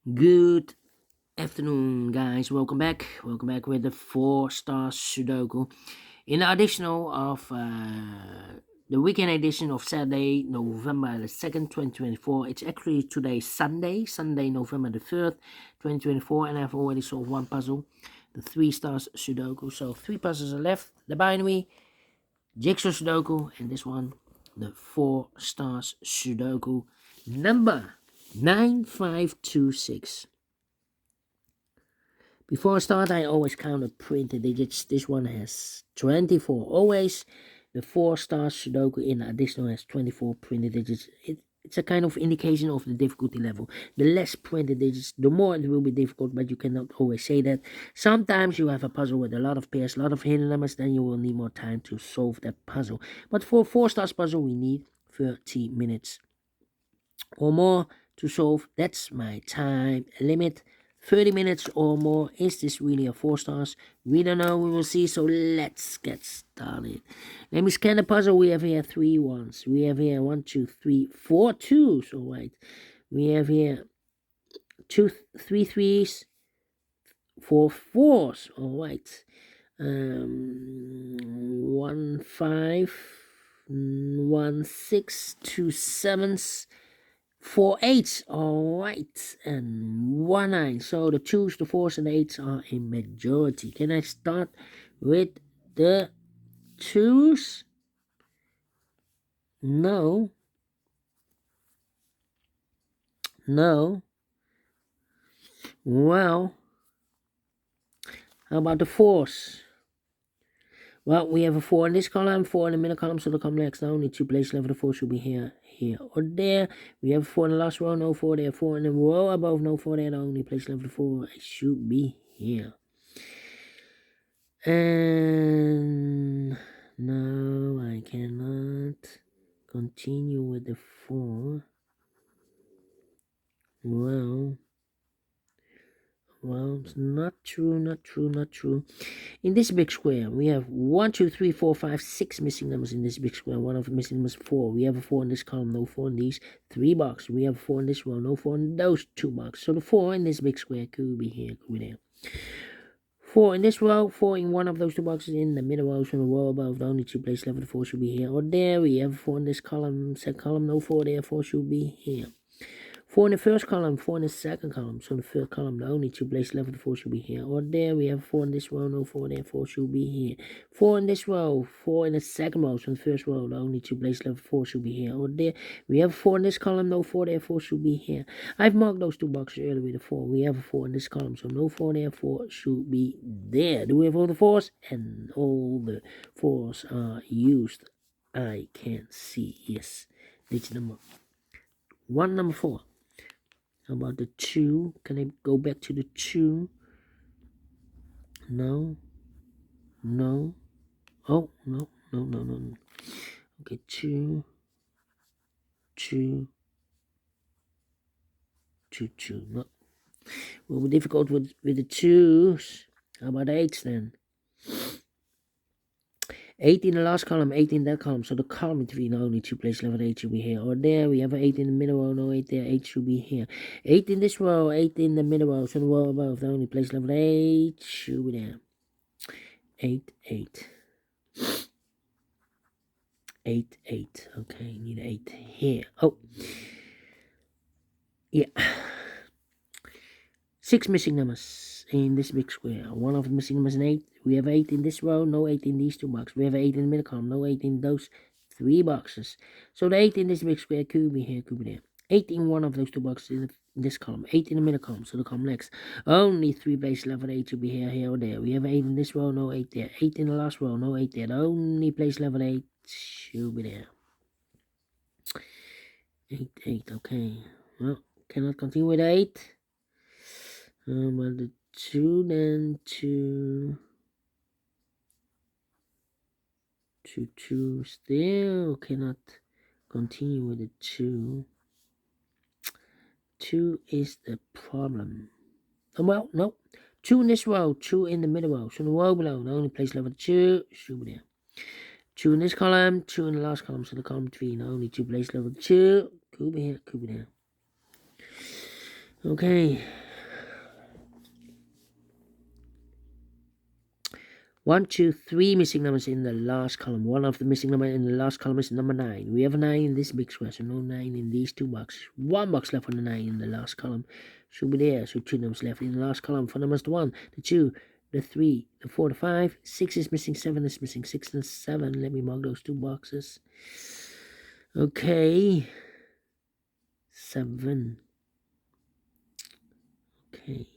Good afternoon, guys. Welcome back. Welcome back with the Four Stars Sudoku. In the additional of the weekend edition of Saturday, November the 2nd, 2024. It's actually today, Sunday, November the 3rd, 2024. And I've already solved one puzzle, the Three Stars Sudoku. So three puzzles are left: the binary, Jigsaw Sudoku, and this one, the Four Stars Sudoku. Number 9526. Before I start, I always count the printed digits. This one has 24. Always the Four Stars Sudoku in additional has 24 printed digits. It's a kind of indication of the difficulty level. The less printed digits, the more it will be difficult, but you cannot always say that. Sometimes you have a puzzle with a lot of pairs, a lot of hidden numbers, then you will need more time to solve that puzzle. But for a 4 stars puzzle, we need 30 minutes or more to solve. That's my time limit. 30 minutes or more. Is this really a 4 stars? We don't know. We will see. So let's get started. Let me scan the puzzle. We have here 3 ones. We have here 1, 2, 3, 4 twos. All right. We have here 3 threes, 4 fours. All right. 1 5, 1 6, 2 sevens. 4 eights, all right, and 1 9. So the twos, the fours, and the eights are a majority. Can I start with the twos? No. Well, how about the fours? Well, we have a 4 in this column, 4 in the middle column, so the column next. Now only 2 places left. The 4 should be here, or there. We have a 4 in the last row, no 4 there. 4 in the row above, no 4 there. The only place left. The 4 should be here. And no, I cannot continue with the 4. Well, it's not true. In this big square, we have 1, 2, 3, 4, 5, 6 missing numbers in this big square. One of the missing numbers 4. We have a 4 in this column, no 4 in these 3 boxes. We have a 4 in this row, no 4 in those 2 boxes. So the 4 in this big square could be here, could be there. 4 in this row, 4 in one of those 2 boxes in the middle row, so the row above, the only 2 places left, the 4 should be here or there. We have 4 in this column, second column, no 4 there, 4 should be here. 4 in the first column, 4 in the second column, so the first column, the only 2 places left, the 4 should be here or there. We have 4 in this row, no 4 there, 4 should be here. 4 in this row, 4 in the second row, so the first row, the only 2 places left, 4 should be here or there. We have 4 in this column, no 4 there, 4 should be here. I've marked those 2 boxes earlier with a 4. We have a 4 in this column, so no 4 there, 4 should be there. Do we have all the 4s? And all the 4s are used. I can see, yes. Digit number 1, number 4. How about the 2? Can I go back to the 2? No. Oh, no. Okay, 2. No. Will be difficult with the 2s. How about the 8s then? 8 in the last column, 8 in that column. So the column between only 2 places left, 8 should be here or there. We have an 8 in the middle row, no 8 there, 8 should be here. 8 in this row, 8 in the middle row, so the row above, the only place left, 8 should be there. 8. 8. Okay, need 8 here. Oh, yeah. 6 missing numbers in this big square. One of the missing numbers is 8. We have 8 in this row, no 8 in these 2 boxes. We have 8 in the middle column, no 8 in those 3 boxes. So the 8 in this big square could be here, could be there. 8 in one of those 2 boxes in this column. 8 in the middle column, so the column next. Only 3 places left, 8 should be here or there. We have 8 in this row, no 8 there. 8 in the last row, no 8 there. The only place left, 8 should be there. 8, okay. Well, cannot continue with 8. But the 2 then 2 still cannot continue with the 2. 2 is the problem. Well, no. 2 in this row, 2 in the middle row. So the row below, the only place left 2 should be there. 2 in this column, 2 in the last column. So the column between, the only 2 places left 2 could be here, could be there. Okay. 1, 2, 3 missing numbers in the last column. One of the missing number in the last column is number 9. We have a 9 in this big square, so no 9 in these two boxes. One box left on the 9 in the last column should be there. So 2 numbers left in the last column for numbers the 1, the 2, the 3, the 4, the 5. 6 is missing, 7 is missing, 6 and 7. Let me mark those two boxes. Okay. 7. Okay.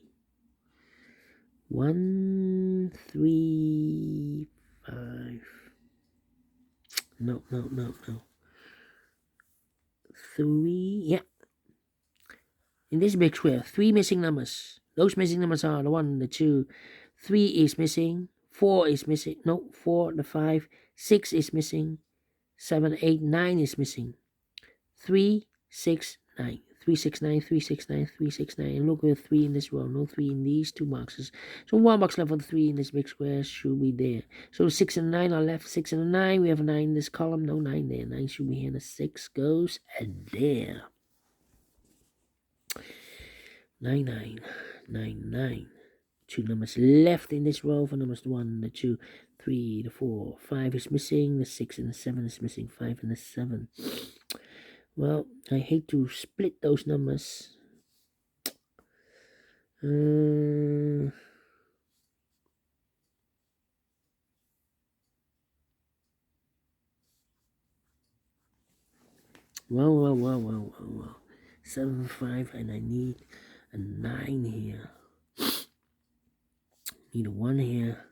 1, 3, 5. No. 3. Yeah. In this big square, 3 missing numbers. Those missing numbers are the 1, the 2, 3 is missing, 4 is missing. No, 4, the 5, 6 is missing, 7, 8, 9 is missing. 3, 6, 9. 3, 6, 9, 3, 6, 9, 3, 6, 9. And look, we have 3 in this row, no 3 in these two boxes. So one box left for the 3 in this big square should be there. So 6 and 9 are left. 6 and 9. We have a 9 in this column. No 9 there. 9 should be here. And the 6 goes there. 9, 9, 9, 9. 2 numbers left in this row for numbers 1, the 2, 3, the 4. 5 is missing. The 6 and the 7 is missing. 5 and the 7. Well, I hate to split those numbers. Well. 7, 5, and I need a 9 here. Need a 1 here.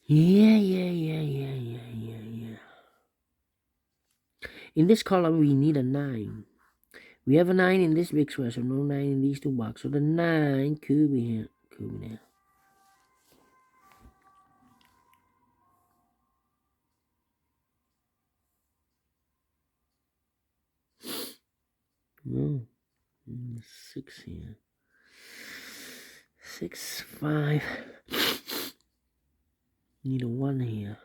Yeah. In this column, we need a 9. We have a 9 in this big square, so no 9 in these two boxes. So the 9 could be here. Could be there. No. 6 here. 6, 5. Need a 1 here.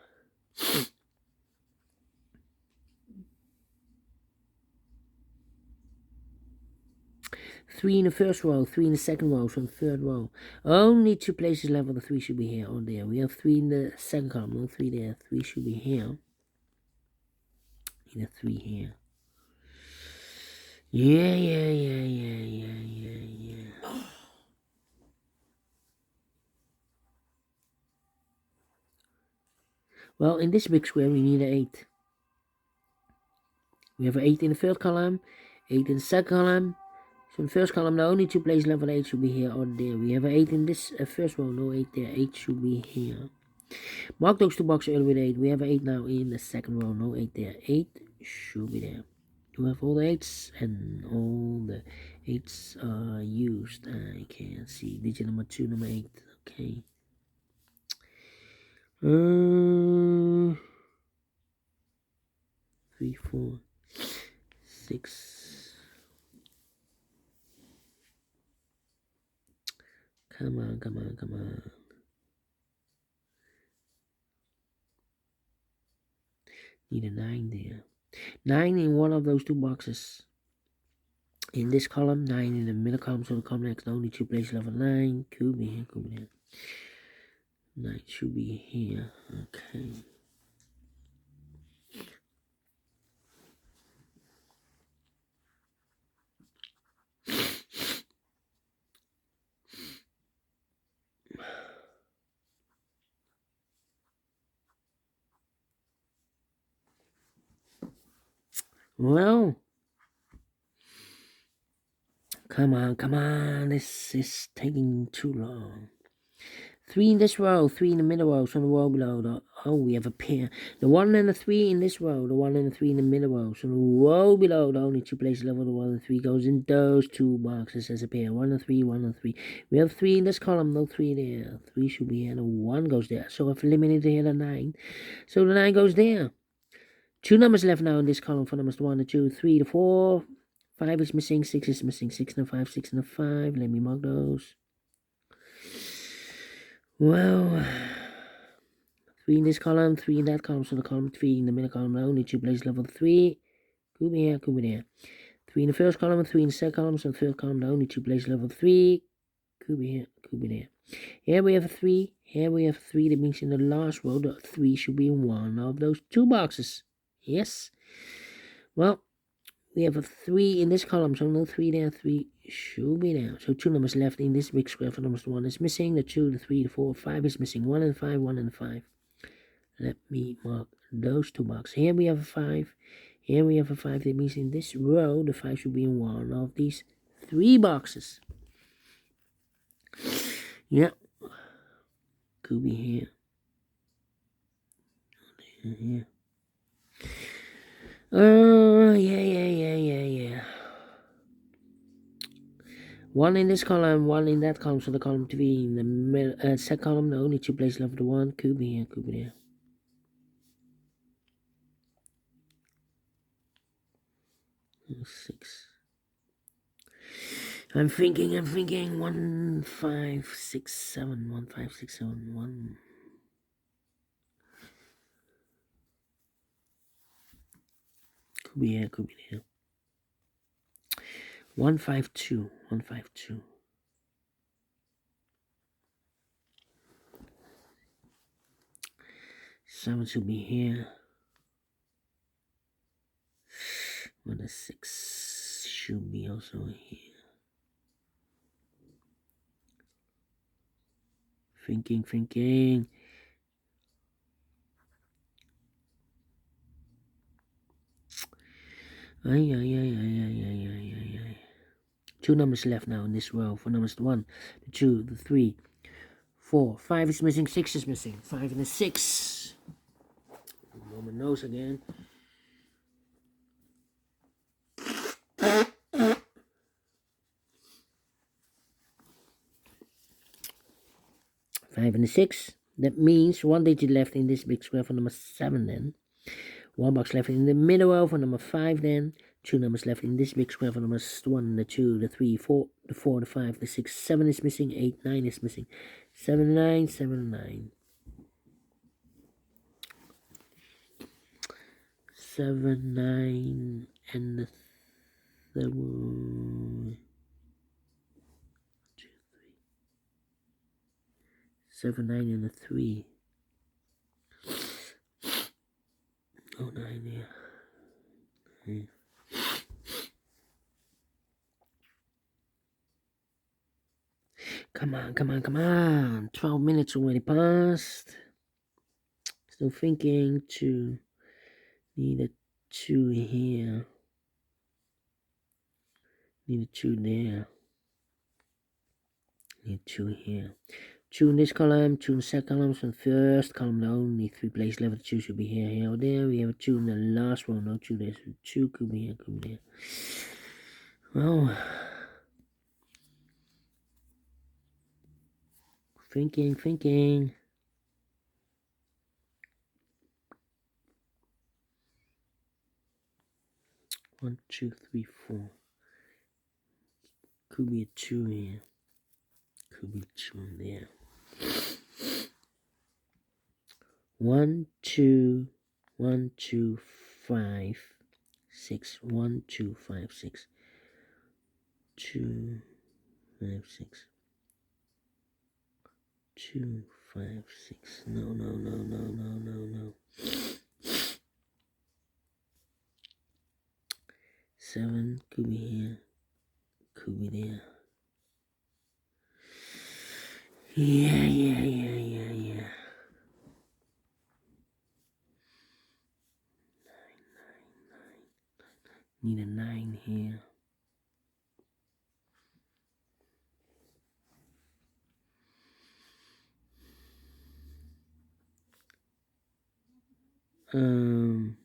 3 in the first row, 3 in the second row, from the third row. Only 2 places left for the 3 should be here or there. We have 3 in the second column, no 3 there. 3 should be here. Need a 3 here. Yeah. Well, in this big square, we need an 8. We have an 8 in the first column, 8 in the second column. So in the first column, the only 2 places left for the 8 should be here or there. We have an 8 in this first row, no 8 there. 8 should be here. Mark those 2 boxes earlier with 8. We have an 8 now in the second row, no 8 there. 8 should be there. You have all the 8s, and all the 8s are used. I can't see. Digit number 2, number 8. Okay. 3, 4, 6. Come on. Need a 9 there. 9 in one of those 2 boxes. In this column, 9 in the middle column, so the column next, only 2 places left. 9 could be here, could be there. 9 should be here. Okay. Well, come on. This is taking too long. 3 in this row, 3 in the middle row, so the row below. We have a pair. The 1 and the 3 in this row, the 1 and the 3 in the middle row. So the row below, the only 2 places left for the 1 and 3 goes in those 2 boxes as a pair. 1 and 3, 1 and 3. We have 3 in this column, no 3 there. 3 should be here, and the 1 goes there. So I've eliminated here the 9. So the 9 goes there. 2 numbers left now in this column for numbers 1, the 2, 3, the 4. 5 is missing, 6 is missing, 6 and a 5, 6 and a 5. Let me mark those. Well, 3 in this column, 3 in that column, so the column 3 in the middle column, only 2 places left for the 3. Could be here, could be there. 3 in the first column, 3 in the second column, so the third column, the only two places level 3. Could be here, could be there. Here we have a 3, here we have a 3. That means in the last row, the 3 should be in one of those two boxes. Yes. Well, we have a 3 in this column, so no 3 there, 3 should be there. So 2 numbers left in this big square. For numbers 1 is missing, the 2, the 3, the 4, 5 is missing. 1 and 5, 1 and 5. Let me mark those two boxes. Here we have a 5. Here we have a 5. That means in this row, the 5 should be in one of these 3 boxes. Yeah. Could be here. Here. Yeah. 1 in this column, 1 in that column, so the column 3 in the middle, second column, the only two places left, the 1 could be here, could be there. 6. I'm thinking, 1, 5, 6, 7, 1, 5, 6, 7, 1. Could be here, could be there. 1, 5, 2, 1, 5, 2. Seven should be here. 1, 6 should be also here. Thinking. Ay. 2 numbers left now in this row. For numbers 1, the 2, the 3, 4, 5 is missing, 6 is missing. 5 and a 6. Moment nose again. Five and a 6. That means 1 digit left in this big square for number 7 then. 1 box left in the middle row for number 5 then. 2 numbers left in this big square for numbers 1, the 2, the 3, 4, the 4, the 5, the 6, 7 is missing, 8, 9 is missing. 7, 9, 7, 9. 7, 9, and the 3. 7, 9, and the 3. Oh, 9, yeah. Come on. 12 minutes already passed. Still thinking. 2. Need a 2 here. Need a 2 there. Need 2 here. 2 in this column, 2 in the second column, so in the first column, the only 3 places left. The 2 should be here or there. We have a 2 in the last one, no 2 there. So 2 could be here, could be there. Well, thinking. 1, 2, 3, 4. Could be a 2 here. Could be 2 in there. 1, 2, 5, 6. 1, 2, 5, 6. 2, 5, 6. 2, 5, 6. No. 7 could be here. Could be there. Yeah. 9. Need a 9 here. Um,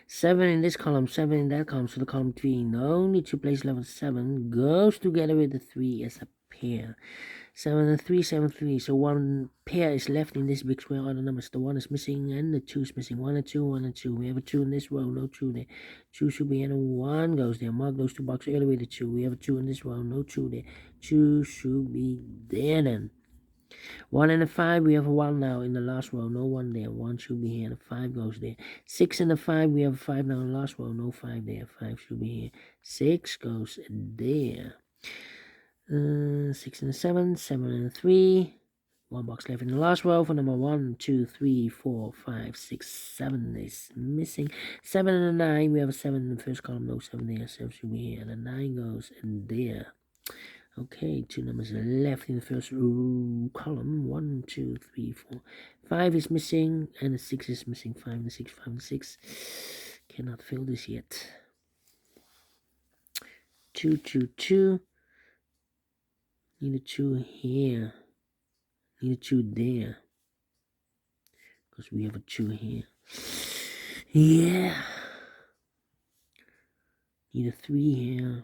7 in this column, 7 in that column, so the column 3, the only two places level 7 goes together with the 3 as a pair. 7 and 3, 7, 3. So 1 pair is left in this big square. All the numbers. The 1 is missing and the 2 is missing. 1 and 2, 1 and 2. We have a 2 in this row, no 2 there. 2 should be in, and 1 goes there. Mark those two boxes earlier with the 2. We have a 2 in this row, no 2 there. 2 should be there then. 1 and a 5, we have a 1 now in the last row, no 1 there. 1 should be here, the 5 goes there. 6 and a 5, we have a 5 now in the last row, no 5 there. 5 should be here. 6 goes there. 6 and a 7, 7 and a 3. 1 box left in the last row for number 1, 2, 3, 4, 5, 6, 7 is missing. 7 and a 9, we have a 7 in the first column, no 7 there. 7 should be here, and the 9 goes there. Okay, 2 numbers left in the first column. 1, 2, 3, 4. 5 is missing, and the 6 is missing. 5 and 6, 5 and 6. Cannot fill this yet. 2, 2, 2. Need a 2 here. Need a 2 there. Because we have a 2 here. Yeah. Need a 3 here.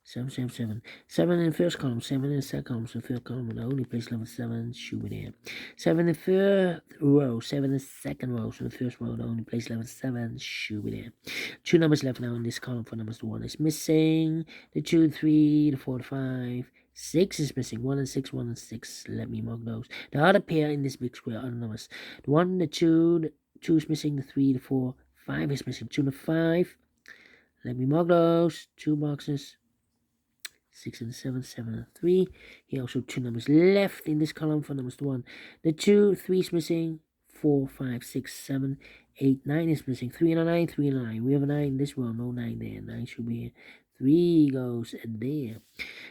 7, 7, 7. 7 in the first column, 7 in the second column, so third column, and the only place level 7 should be there. 7 in the third row, 7 in the second row, so the first row, the only place level 7 should be there. 2 numbers left now in this column for numbers. The 1 is missing, the 2, 3, the 4, the 5, 6 is missing, 1 and 6, 1 and 6. Let me mark those. The other pair in this big square are the numbers. The 1, the 2 is missing, the 3, the 4, 5 is missing, 2 and 5. Let me mark those. 2 boxes. 6 and 7, 7 and 3. Here also 2 numbers left in this column for numbers 1. The 2, 3 is missing. 4, 5, 6, 7, 8, 9 is missing. 3 and a 9, 3 and a 9. We have a 9 in this row, no 9 there. 9 should be here. 3 goes there.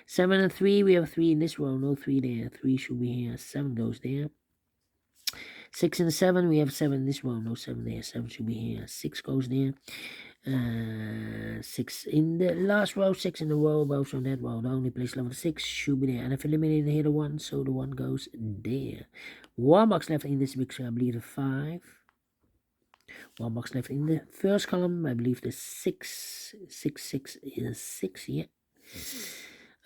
7 and 3, we have 3 in this row, no 3 there. 3 should be here. 7 goes there. 6 and 7, we have 7 in this row, no 7 there. 7 should be here. 6 goes there. 6 in the last row, 6 in the row, both on that row. The only place level 6 should be there. And I've eliminated here the 1, so the 1 goes there. 1 box left in this big square, I believe the 5. 1 box left in the first column, I believe the 6. 6, 6 is 6, yeah.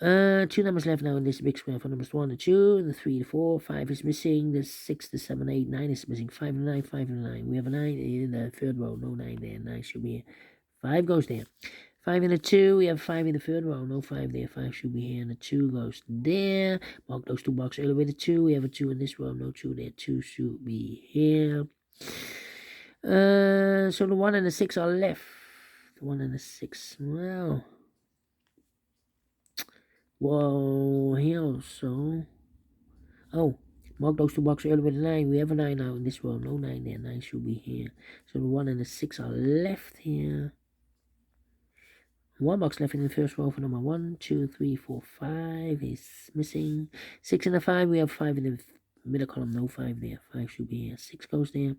2 numbers left now in this big square for numbers 1, the 2, the 3, the 4, 5 is missing, the 6, the 7, 8, 9 is missing, 5 and 9, 5 and 9. We have a 9 in the third row, no 9 there. 9 should be here. 5 goes there. 5 in the 2, we have 5 in the third row, no 5 there. 5 should be here, and the 2 goes there. Mark those 2 boxes earlier with the 2. We have a 2 in this row, no 2 there. 2 should be here. So the 1 and the 6 are left. The 1 and the 6, well. Whoa, here also. Oh, mark those 2 boxes earlier with the 9. We have a 9 now in this row, no 9 there. 9 should be here. So the 1 and the 6 are left here. 1 box left in the first row for number 1, 2, 3, 4, 5 is missing. 6 and a 5, we have 5 in the middle column, no 5 there. 5 should be here. 6 goes there.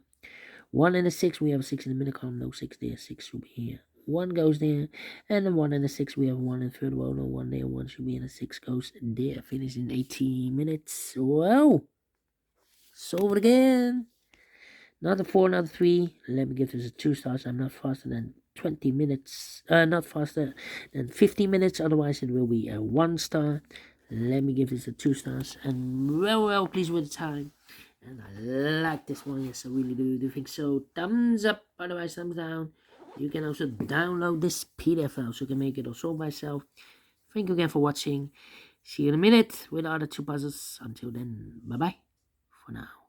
1 and a 6, we have a 6 in the middle column, no 6 there. 6 should be here. 1 goes there, and the 1 and the 6, we have 1 in the third row, no 1 there. 1 should be in the 6 goes there. Finish in 18 minutes. Well, solve it again. Not a 4, not a 3. Let me give this a 2 stars. I'm not faster than 20 minutes. Not faster than 50 minutes. Otherwise, it will be a 1 star. Let me give this a 2 stars. And well, pleased with the time. And I like this one. Yes, I really do think so. Thumbs up. Otherwise, thumbs down. You can also download this PDF file so you can make it also by yourself. Thank you again for watching. See you in a minute with the other 2 puzzles. Until then, bye-bye for now.